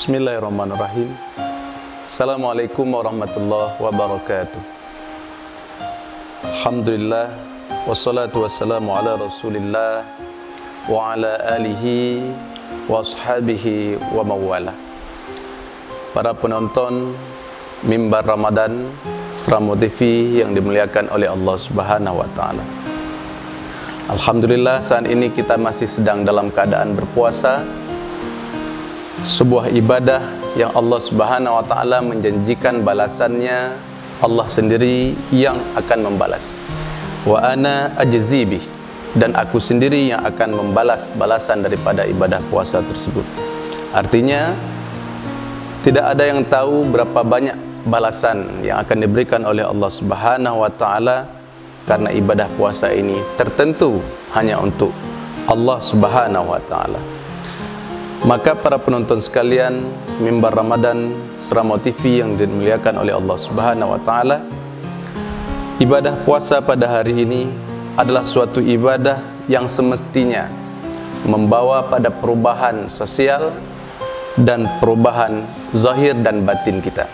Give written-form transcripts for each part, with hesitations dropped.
Bismillahirrahmanirrahim. Assalamualaikum warahmatullahi wabarakatuh. Alhamdulillah, wassalatu wassalamu ala rasulillah wa ala alihi wa ashabihi wa mawala. Para penonton Mimbar Ramadan Seramo TV yang dimuliakan oleh Allah Subhanahu wa ta'ala, alhamdulillah saat ini kita masih sedang dalam keadaan berpuasa, sebuah ibadah yang Allah Subhanahu wa ta'ala menjanjikan balasannya. Allah sendiri yang akan membalas. Wa ana ajzi bih, dan aku sendiri yang akan membalas balasan daripada ibadah puasa tersebut. Artinya tidak ada yang tahu berapa banyak balasan yang akan diberikan oleh Allah Subhanahu wa ta'ala, karena ibadah puasa ini tertentu hanya untuk Allah Subhanahu wa ta'ala. Maka para penonton sekalian Mimbar Ramadan Seramo TV yang dimuliakan oleh Allah Subhanahu wa ta'ala, ibadah puasa pada hari ini adalah suatu ibadah yang semestinya membawa pada perubahan sosial dan perubahan zahir dan batin kita.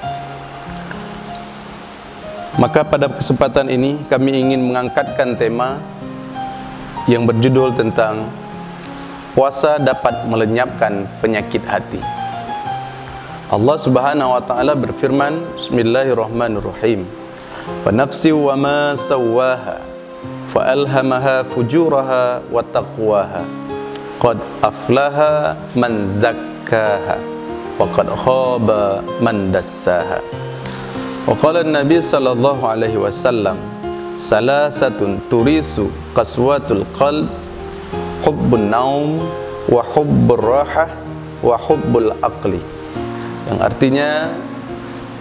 Maka pada kesempatan ini kami ingin mengangkatkan tema yang berjudul tentang puasa dapat melenyapkan penyakit hati. Allah Subhanahu wa ta'ala berfirman, Bismillahirrahmanirrahim. Wa nafsi wa ma sawwaha fa alhamaha fujuraha wa taqwaha qad aflaha man zakkaha wa qad khaba man dassaha. Wa qala an-nabi sallallahu alaihi wasallam, salasatun turisu qaswatul qalb, hubbun naum wa hubbur rahah wa hubbul aqli. Yang artinya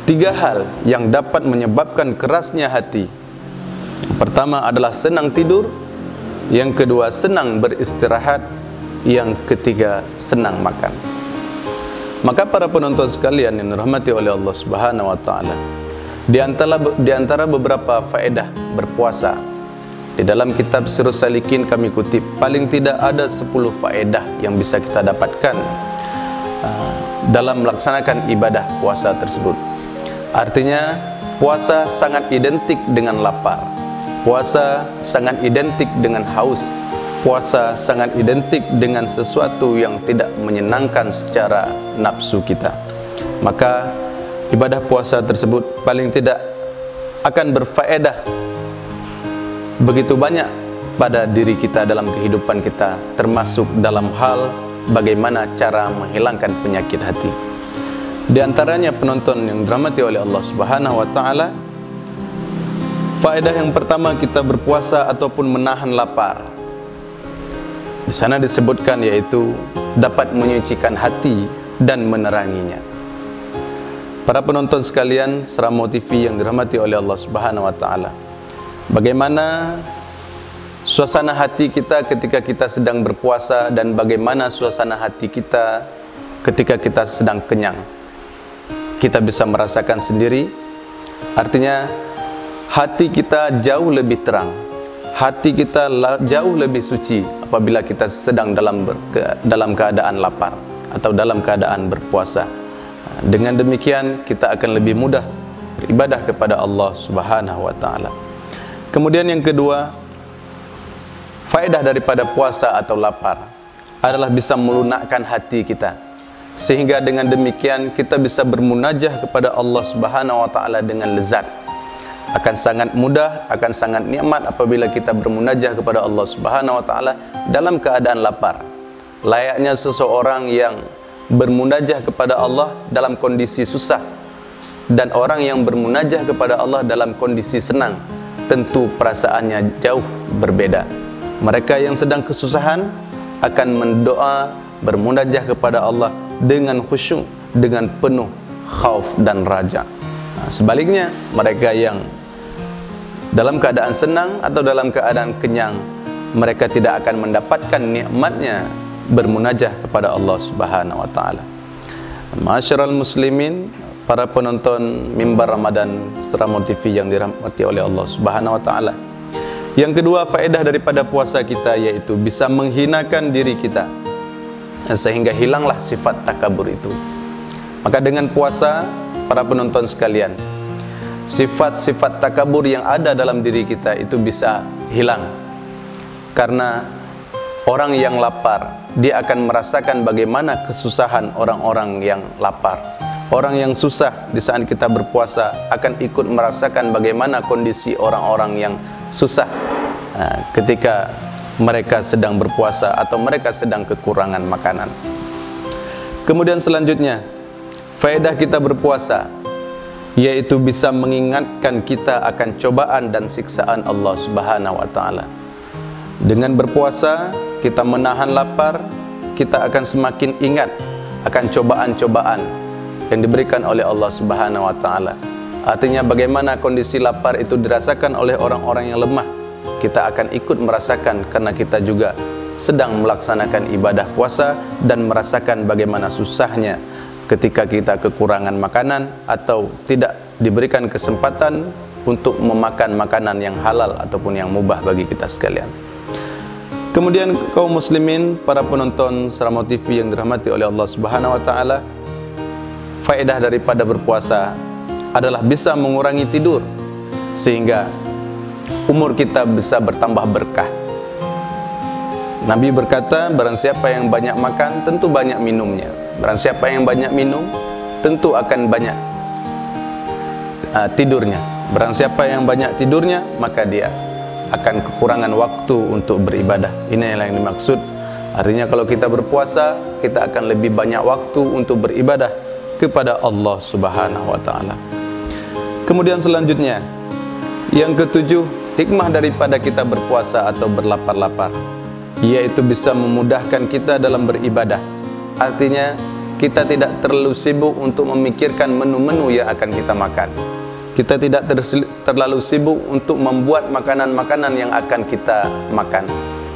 3 hal yang dapat menyebabkan kerasnya hati. Yang pertama adalah senang tidur, yang kedua senang beristirahat, yang ketiga senang makan. Maka para penonton sekalian yang dirahmati oleh Allah Subhanahu wa ta'ala, di antara beberapa faedah berpuasa di dalam kitab Sirrus Salikin kami kutip, paling tidak ada 10 faedah yang bisa kita dapatkan dalam melaksanakan ibadah puasa tersebut. Artinya puasa sangat identik dengan lapar, puasa sangat identik dengan haus, puasa sangat identik dengan sesuatu yang tidak menyenangkan secara nafsu kita. Maka ibadah puasa tersebut paling tidak akan berfaedah begitu banyak pada diri kita dalam kehidupan kita, termasuk dalam hal bagaimana cara menghilangkan penyakit hati. Di antaranya penonton yang dirahmati oleh Allah Subhanahu wa ta'ala, faedah yang pertama kita berpuasa ataupun menahan lapar, di sana disebutkan yaitu dapat menyucikan hati dan meneranginya. Para penonton sekalian Seramo TV yang dirahmati oleh Allah Subhanahu wa ta'ala, bagaimana suasana hati kita ketika kita sedang berpuasa dan bagaimana suasana hati kita ketika kita sedang kenyang, kita bisa merasakan sendiri. Artinya hati kita jauh lebih terang, hati kita jauh lebih suci apabila kita sedang dalam keadaan lapar atau dalam keadaan berpuasa. Dengan demikian kita akan lebih mudah beribadah kepada Allah Subhanahu wa ta'ala. Kemudian yang kedua, faedah daripada puasa atau lapar adalah bisa melunakkan hati kita, sehingga dengan demikian kita bisa bermunajah kepada Allah Subhanahu wa ta'ala dengan lezat. Akan sangat mudah, akan sangat nikmat apabila kita bermunajah kepada Allah Subhanahu wa ta'ala dalam keadaan lapar. Layaknya seseorang yang bermunajah kepada Allah dalam kondisi susah dan orang yang bermunajah kepada Allah dalam kondisi senang, tentu perasaannya jauh berbeda. Mereka yang sedang kesusahan akan mendoa, bermunajah kepada Allah dengan khusyuk, dengan penuh khauf dan raja. Sebaliknya, mereka yang dalam keadaan senang atau dalam keadaan kenyang, mereka tidak akan mendapatkan nikmatnya bermunajah kepada Allah Subhanahu wa ta'ala. Ma'asyiral muslimin, para penonton Mimbar Ramadan Seramo TV yang dirahmati oleh Allah Subhanahu wa ta'ala, yang kedua faedah daripada puasa kita yaitu bisa menghinakan diri kita, sehingga hilanglah sifat takabur itu. Maka dengan puasa, para penonton sekalian, sifat-sifat takabur yang ada dalam diri kita itu bisa hilang. Karena orang yang lapar, dia akan merasakan bagaimana kesusahan orang-orang yang lapar. Orang yang susah di saat kita berpuasa akan ikut merasakan bagaimana kondisi orang-orang yang susah ketika mereka sedang berpuasa atau mereka sedang kekurangan makanan. Kemudian selanjutnya, faedah kita berpuasa yaitu bisa mengingatkan kita akan cobaan dan siksaan Allah Subhanahu wa taala. Dengan berpuasa, kita menahan lapar, kita akan semakin ingat akan cobaan-cobaan yang diberikan oleh Allah Subhanahu wa taala. Artinya bagaimana kondisi lapar itu dirasakan oleh orang-orang yang lemah, kita akan ikut merasakan karena kita juga sedang melaksanakan ibadah puasa dan merasakan bagaimana susahnya ketika kita kekurangan makanan atau tidak diberikan kesempatan untuk memakan makanan yang halal ataupun yang mubah bagi kita sekalian. Kemudian kaum muslimin, para penonton Seramau TV yang dirahmati oleh Allah Subhanahu wa taala, faedah daripada berpuasa adalah bisa mengurangi tidur sehingga umur kita bisa bertambah berkah. Nabi berkata, barang siapa yang banyak makan, tentu banyak minumnya. Barang siapa yang banyak minum, tentu akan banyak tidurnya. Barang siapa yang banyak tidurnya, maka dia akan kekurangan waktu untuk beribadah. Ini yang dimaksud. Artinya kalau kita berpuasa, kita akan lebih banyak waktu untuk beribadah kepada Allah Subhanahu wa taala. Kemudian selanjutnya, yang ketujuh, hikmah daripada kita berpuasa atau berlapar-lapar, yaitu bisa memudahkan kita dalam beribadah. Artinya kita tidak terlalu sibuk untuk memikirkan menu-menu yang akan kita makan. Kita tidak terlalu sibuk untuk membuat makanan-makanan yang akan kita makan.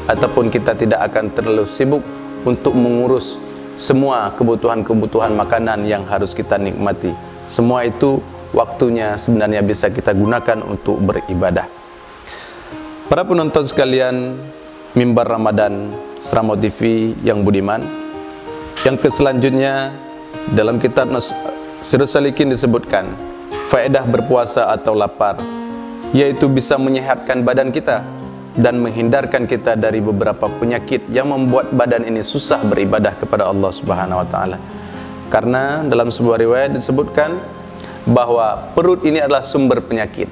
Ataupun kita tidak akan terlalu sibuk untuk mengurus semua kebutuhan-kebutuhan makanan yang harus kita nikmati. Semua itu waktunya sebenarnya bisa kita gunakan untuk beribadah. Para penonton sekalian, Mimbar Ramadan Seramau TV yang budiman, yang selanjutnya dalam kitab Sirrus Salikin disebutkan faedah berpuasa atau lapar, yaitu bisa menyehatkan badan kita dan menghindarkan kita dari beberapa penyakit yang membuat badan ini susah beribadah kepada Allah Subhanahu wa taala. Karena dalam sebuah riwayat disebutkan bahwa perut ini adalah sumber penyakit.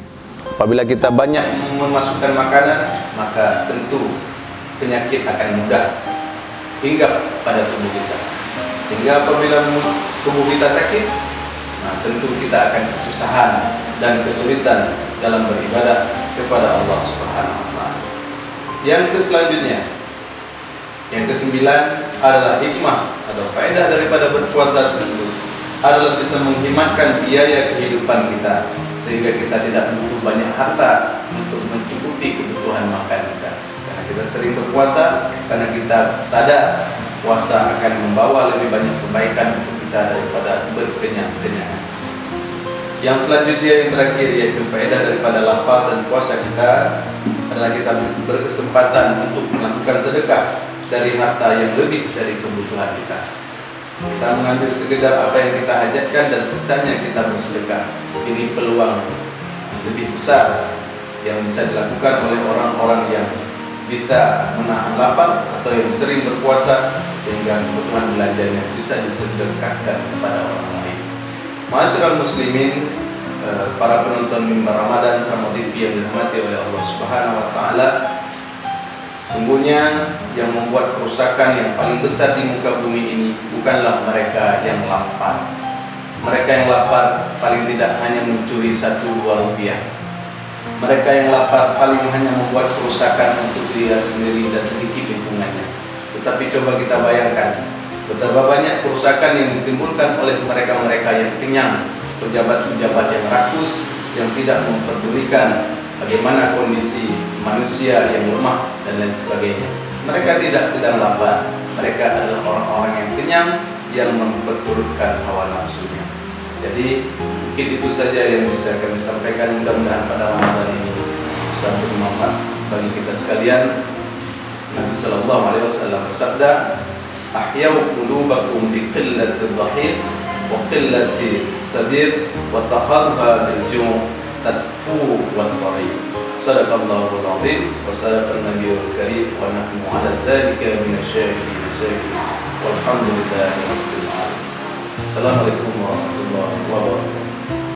Apabila kita banyak memasukkan makanan, maka tentu penyakit akan mudah hinggap pada tubuh kita. Sehingga apabila tubuh kita sakit, tentu kita akan kesusahan dan kesulitan dalam beribadah kepada Allah Subhanahu wa taala. Yang selanjutnya, yang kesembilan adalah hikmah atau faedah daripada berpuasa tersebut adalah bisa menghematkan biaya kehidupan kita, sehingga kita tidak butuh banyak harta untuk mencukupi kebutuhan makan kita. Karena kita sering berpuasa, karena kita sadar puasa akan membawa lebih banyak kebaikan untuk kita daripada berkenyang-kenyangan. Yang selanjutnya, yang terakhir, yaitu faedah daripada lapar dan puasa kita adalah kita berkesempatan untuk melakukan sedekah dari harta yang lebih dari kebutuhan kita. Kita mengambil sekedar apa yang kita hajatkan dan sisanya kita bersedekah. Ini peluang lebih besar yang bisa dilakukan oleh orang-orang yang bisa menahan lapar atau yang sering berpuasa, sehingga kebutuhan belanjanya bisa disedekahkan kepada orang lain. Ma'asyiral muslimin, para penonton Mimbar Ramadan Seramau TV yang dirahmati oleh Allah Subhanahu wa taala, sesungguhnya yang membuat kerusakan yang paling besar di muka bumi ini bukanlah mereka yang lapar. Mereka yang lapar paling tidak hanya mencuri 1-2 rupiah. Mereka yang lapar paling hanya membuat kerusakan untuk diri sendiri dan sedikit lingkungannya. Tetapi coba kita bayangkan betapa banyak kerusakan yang ditimbulkan oleh mereka-mereka yang kenyang, pejabat-pejabat yang rakus, yang tidak memperdulikan bagaimana kondisi manusia yang lemah dan lain sebagainya. Mereka tidak sedang lapar, mereka adalah orang-orang yang kenyang yang memperturutkan hawa nafsunya. Jadi mungkin itu saja yang bisa kami sampaikan. Mudah-mudahan pada Ramadan ini bisa bermanfaat bagi kita sekalian. Nabi sallallahu alaihi wasallam bersabda, "Ahyau qulubakum bi qillatil dhahir wa قلة السبيل وطهرها بالجوع تصفو والطريق. صدق الله العظيم وصدق النبي الكريم ونحن على ذلك من الشاهدين والحمد لله رب العالمين. Assalamualaikum warahmatullahi wabarakatuh.